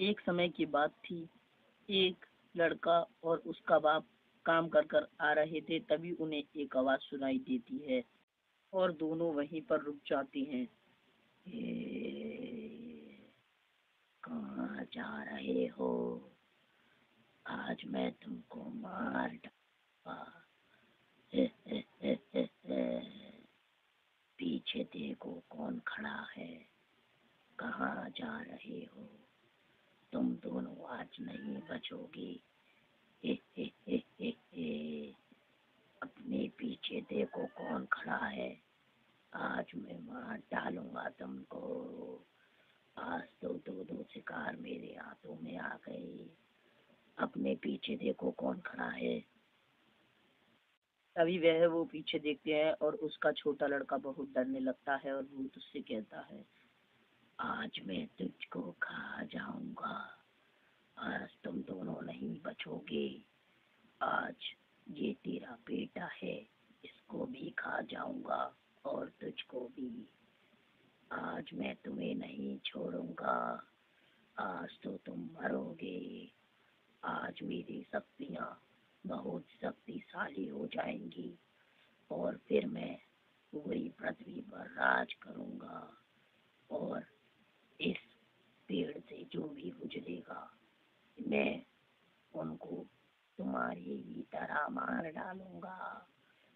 एक समय की बात थी। एक लड़का और उसका बाप काम कर कर आ रहे थे, तभी उन्हें एक आवाज सुनाई देती है और दोनों वहीं पर रुक जाते हैं। कहाँ जा रहे हो? आज मैं तुमको मार डालूंगा। पीछे देखो कौन खड़ा है। कहाँ जा रहे हो? तुम दोनों आज नहीं बचोगे। अपने पीछे देखो कौन खड़ा है। आज मैं मार डालूंगा तुमको। आज तो दो दो शिकार मेरे हाथों में आ गए। अपने पीछे देखो कौन खड़ा है। तभी वह वो पीछे देखते हैं और उसका छोटा लड़का बहुत डरने लगता है और भूत उससे कहता है, आज मैं तुझको खा जाऊंगा। आज तुम दोनों नहीं बचोगे। आज ये तेरा बेटा है, इसको भी खा जाऊंगा और तुझको भी। आज मैं तुम्हें नहीं छोड़ूंगा। आज तो तुम मरोगे। आज मेरी शक्तियाँ बहुत शक्तिशाली हो जाएंगी और फिर मैं पूरी पृथ्वी पर राज करूंगा और इस पेड़ से जो भी गुजरेगा मैं उनको तुम्हारी ही तरह मार डालूंगा।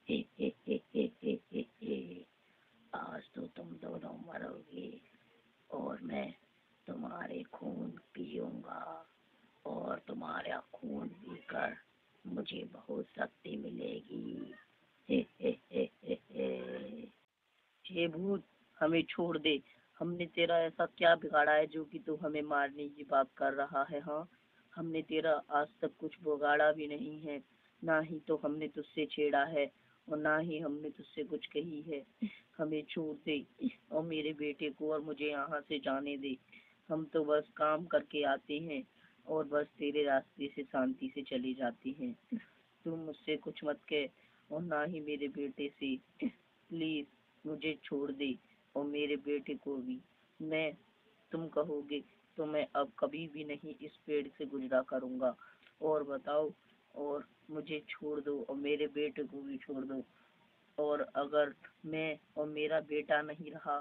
हे हे हे हे हे हे हे। आज तो तुम दोनों मरोगे और मैं तुम्हारे खून पीऊंगा और तुम्हारा खून पीकर मुझे बहुत शक्ति मिलेगी। हे हे हे हे हे। हे भूत, हमें छोड़ दे। हमने तेरा ऐसा क्या बिगाड़ा है जो कि तू हमें मारने की बात कर रहा है? हाँ, हमने तेरा आज तक कुछ बिगाड़ा भी नहीं है। ना ही तो हमने तुझसे छेड़ा है और ना ही हमने तुझसे कुछ कही है। हमें छोड़ दे और मेरे बेटे को और मुझे यहाँ से जाने दे। हम तो बस काम करके आते हैं और बस तेरे रास्ते से शांति से चले जाते हैं। तुम मुझसे कुछ मत कह और ना ही मेरे बेटे से। प्लीज मुझे छोड़ दे और मेरे बेटे को भी। मैं तुम कहोगे तो मैं अब कभी भी नहीं इस पेड़ से गुजरा करूँगा। और बताओ, और मुझे छोड़ दो और मेरे बेटे को भी छोड़ दो। और अगर मैं और मेरा बेटा नहीं रहा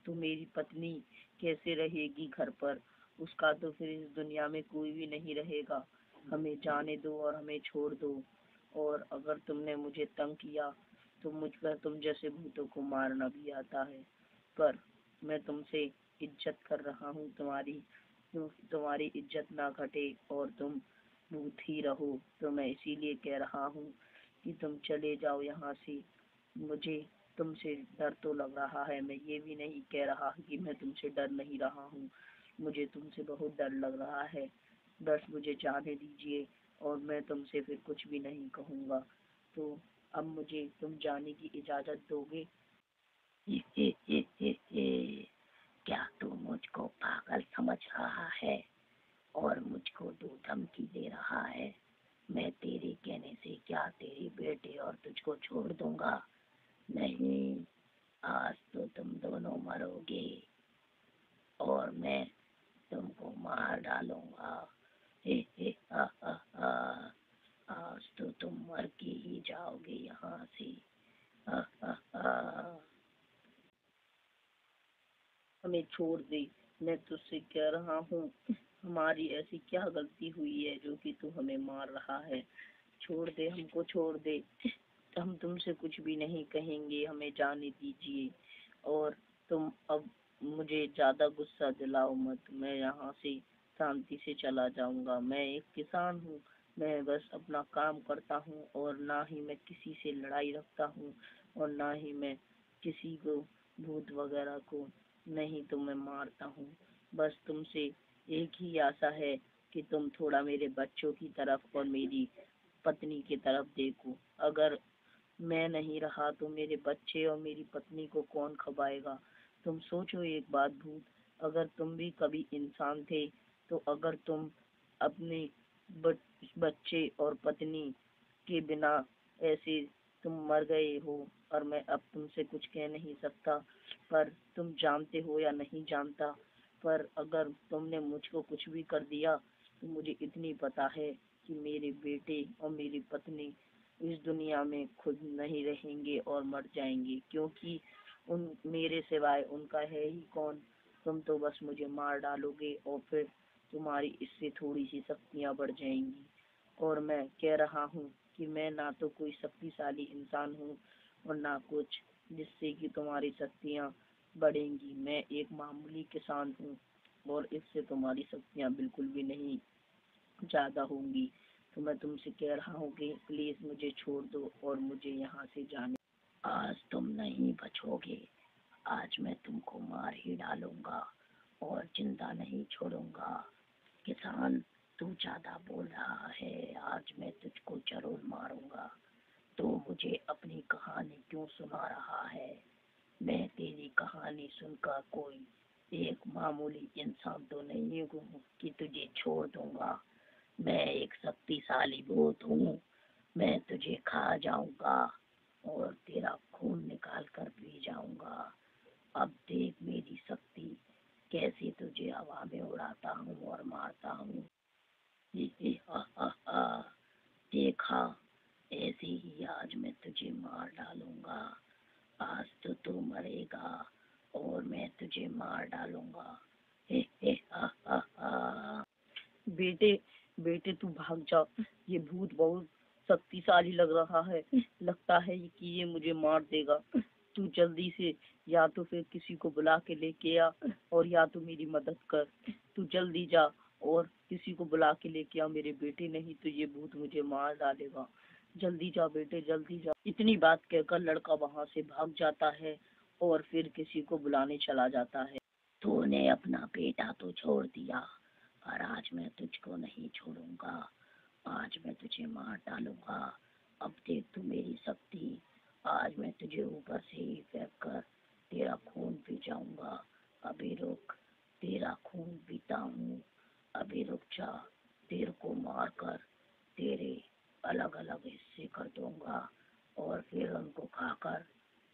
तो मेरी पत्नी कैसे रहेगी घर पर? उसका तो फिर इस दुनिया में कोई भी नहीं रहेगा। हमें जाने दो और हमें छोड़ दो। और अगर तुमने मुझे तंग किया तो मुझ पर तुम जैसे भूतों को मारना भी आता है, पर मैं तुमसे इज्जत कर रहा हूँ तुम्हारी। तुम्हारी इज्जत ना घटे और तुम भूत ही रहो, तो मैं इसीलिए कह रहा हूँ कि तुम चले जाओ यहाँ से। मुझे तुमसे डर तो लग रहा है, मैं ये भी नहीं कह रहा कि मैं तुमसे डर नहीं रहा हूँ। मुझे तुमसे बहुत डर लग रहा है। बस मुझे जाने दीजिए और मैं तुमसे फिर कुछ भी नहीं कहूँगा। तो अब मुझे तुम जाने की इजाज़त दोगे? क्या तू मुझको पागल समझ रहा है और मुझको तू धमकी दे रहा है? मैं तेरे कहने से क्या तेरे बेटे और तुझको छोड़ दूंगा? नहीं, आज तो तुम दोनों मरोगे और मैं तुमको मार डालूंगा। हे हे हा हा हा। आज तो तुम मर के ही जाओगे यहाँ से। हा हा हा। हमें छोड़ दे। मैं तुझसे कह रहा हूँ, हमारी ऐसी क्या गलती हुई है जो कि तू हमें मार रहा है? छोड़ दे, हमको छोड़ दे। हम तुमसे कुछ भी नहीं कहेंगे, हमें जाने दीजिए। और तुम अब मुझे ज़्यादा गुस्सा दिलाओ मत। मैं यहाँ से शांति से चला जाऊँगा। मैं एक किसान हूँ, मैं बस अपना काम करता हूँ और ना ही मैं किसी से लड़ाई रखता हूँ और ना ही मैं किसी को भूत वगैरह को नहीं तो मैं मारता हूँ। बस तुमसे एक ही आशा है कि तुम थोड़ा मेरे बच्चों की तरफ और मेरी पत्नी की तरफ देखो। अगर मैं नहीं रहा तो मेरे बच्चे और मेरी पत्नी को कौन खपाएगा? तुम सोचो एक बात भूत, अगर तुम भी कभी इंसान थे तो अगर तुम अपने बच्चे और पत्नी के बिना ऐसे तुम मर गए हो, और मैं अब तुमसे कुछ कह नहीं सकता, पर तुम जानते हो या नहीं जानता पर अगर तुमने मुझको कुछ भी कर दिया तो मुझे इतनी पता है कि मेरे बेटे और मेरी पत्नी इस दुनिया में खुद नहीं रहेंगे और मर जाएंगे, क्योंकि उन मेरे सिवाय उनका है ही कौन। तुम तो बस मुझे मार डालोगे और फिर तुम्हारी इससे थोड़ी सी शक्तियाँ बढ़ जाएंगी। और मैं कह रहा हूँ कि मैं ना तो कोई शक्तिशाली इंसान हूँ और ना कुछ जिससे कि तुम्हारी शक्तियाँ बढ़ेंगी। मैं एक मामूली किसान हूँ और इससे तुम्हारी शक्तियाँ बिल्कुल भी नहीं ज़्यादा होंगी। तो मैं तुमसे कह रहा हूँ कि प्लीज़ मुझे छोड़ दो और मुझे यहाँ से जाने। आज तुम नहीं बचोगे, आज मैं तुमको मार ही डालूंगा और जिंदा नहीं छोड़ूंगा। किसान, तू ज्यादा बोल रहा है, आज मैं तुझको जरूर मारूंगा। तू मुझे अपनी कहानी क्यों सुना रहा है? मैं तेरी कहानी सुनकर कोई एक मामूली इंसान तो नहीं हूँ कि तुझे छोड़ दूंगा। मैं एक शक्तिशाली भूत हूँ। मैं तुझे खा जाऊंगा और तेरा खून निकाल कर पी जाऊंगा। अब देख मेरी शक्ति कैसे तुझे हवा में उड़ाता हूँ और मारता हूँ। देखा, ऐसे ही आज मैं तुझे मार डालूंगा। आज तो तू मरेगा और मैं तुझे मार डालूंगा। हे हे हा हा हा। बेटे बेटे तू भाग जा, ये भूत बहुत शक्तिशाली लग रहा है। लगता है कि ये मुझे मार देगा। तू जल्दी से या तो फिर किसी को बुला के लेके आ और या तो मेरी मदद कर। तू जल्दी जा और किसी को बुला के लेके आ मेरे बेटे, नहीं तो ये भूत मुझे मार डालेगा। जल्दी जा बेटे, जल्दी जा। इतनी बात कहकर लड़का वहाँ से भाग जाता है और फिर किसी को बुलाने चला जाता है। तूने अपना बेटा तो छोड़ दिया, पर आज मैं तुझको नहीं छोड़ूंगा। आज मैं तुझे मार डालूंगा। अब देख तू मेरी शक्ति। आज मैं तुझे ऊपर से ही फेंक कर तेरा खून पी जाऊंगा। अभी रुक, तेरा खून पीता हूँ। अभी रुक जा, तेरे को मार कर तेरे अलग अलग हिस्से कर दूंगा और फिर उनको खाकर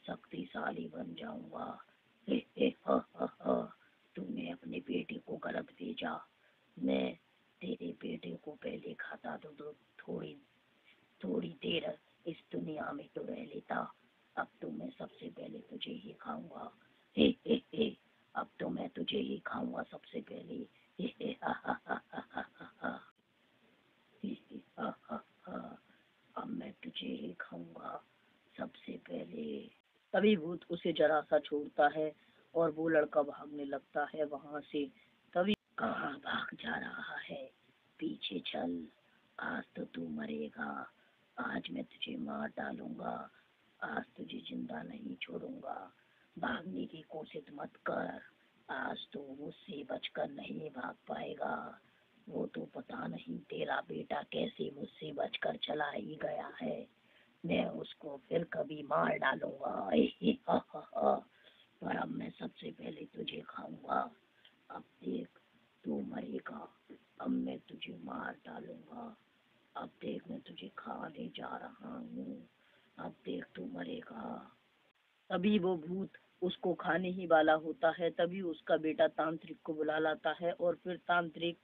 शक्तिशाली बन जाऊंगा। हे हे हा हा हा। तूने अपने बेटे को गलत भेजा। मैं तेरे बेटे को पहले खाता तो थोड़ी थोड़ी देर इस दुनिया में तो रह लेता। अब तो मैं सबसे पहले तुझे ही खाऊंगा। हे हे हे। अब तो मैं तुझे ही खाऊंगा सबसे पहले। हे हे हा हा हा हा हा हा हा। हे हे हा हा हा। अब मैं तुझे ही खाऊंगा सबसे पहले। तभी भूत उसे जरा सा छोड़ता है और वो लड़का भागने लगता है वहां से। तभी कहाँ भाग जा रहा है? पीछे चल, आज तो तू मरेगा। आज मैं तुझे मार डालूंगा। आज तुझे जिंदा नहीं छोड़ूंगा। भागने की कोशिश मत कर। आज तो मुझसे बचकर नहीं भाग पाएगा। वो तो पता नहीं तेरा बेटा कैसे मुझसे बचकर चला ही गया है। मैं उसको फिर कभी मार डालूंगा। हा हा हा। पर अब मैं सबसे पहले तुझे खाऊंगा। अब देख तू मरेगा। अब मैं तुझे मार डालूंगा। अब देख मैं तुझे खाने जा रहा हूँ। अब देख तू मरेगा। तभी वो भूत उसको खाने ही वाला होता है। तभी उसका बेटा तांत्रिक को बुला लाता है और फिर तांत्रिक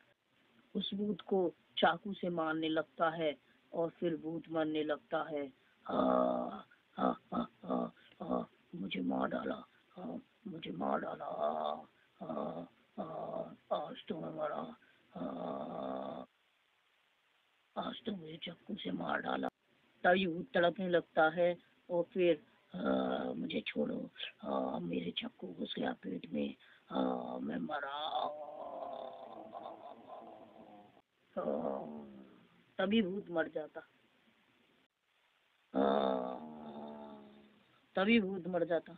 उस भूत को चाकू से मारने लगता है और फिर भूत मरने लगता है। हाँ हाँ हाँ हाँ हाँ, मुझे मार डाला। हाँ, मुझे मार डाला। हाँ हाँ, आज तो मैं मरा। हाँ, आज तो मुझे चाकू से मार डाला। तभी भूत तड़पने लगता है और फिर मुझे छोड़ो। मेरे चाकू घुस गया पेट में। मैं मरा। तभी भूत मर जाता। तभी भूत मर जाता।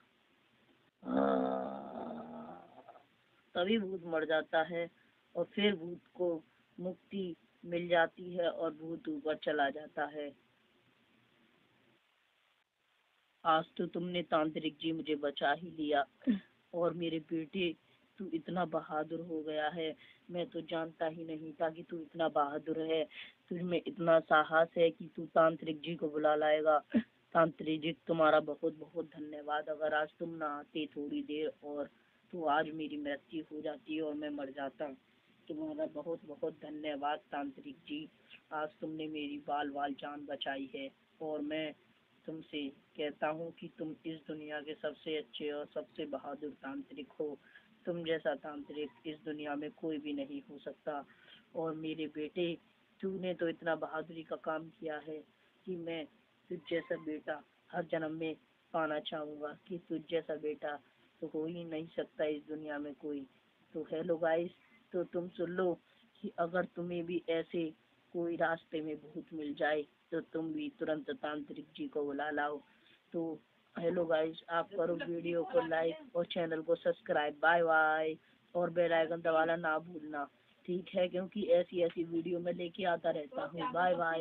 तभी भूत मर जाता है और फिर भूत को मुक्ति मिल जाती है और भूत ऊपर चला जाता है। आज तो तुमने तांत्रिक जी मुझे बचा ही लिया और मेरे बेटे तू इतना बहादुर हो गया है। मैं तो जानता ही नहीं था कि तू इतना बहादुर है। तुझ में इतना साहस है कि तू तांत्रिक जी को बुला लाएगा। तांत्रिक जी तुम्हारा बहुत बहुत धन्यवाद। अगर आज तुम ना आते थोड़ी देर और तो आज मेरी मृत्यु हो जाती और मैं मर जाता। तुम्हारा बहुत बहुत धन्यवाद तांत्रिक जी। आज तुमने मेरी बाल जान बचाई है और मैं तुमसे कहता हूँ कि तुम इस दुनिया के सबसे अच्छे और सबसे बहादुर तांत्रिक हो। तुम जैसा तांत्रिक इस दुनिया में कोई भी नहीं हो सकता। और मेरे बेटे, तूने तो इतना बहादुरी का काम किया है कि मैं तुझ जैसा बेटा हर जन्म में पाना चाहूँगा, कि तुझ जैसा बेटा तो हो ही नहीं सकता इस दुनिया में कोई। तो हेलो गाइस, तो तुम सुन लो कि अगर तुम्हें भी ऐसे कोई रास्ते में भूत मिल जाए तो तुम भी तुरंत तांत्रिक जी को बुला लाओ। तो हेलो गाइस, आप करो वीडियो को लाइक और चैनल को सब्सक्राइब। Bye bye. और बेल आइकन दबाना ना भूलना, ठीक है, क्योंकि ऐसी ऐसी वीडियो मैं लेके आता रहता हूँ। Bye bye.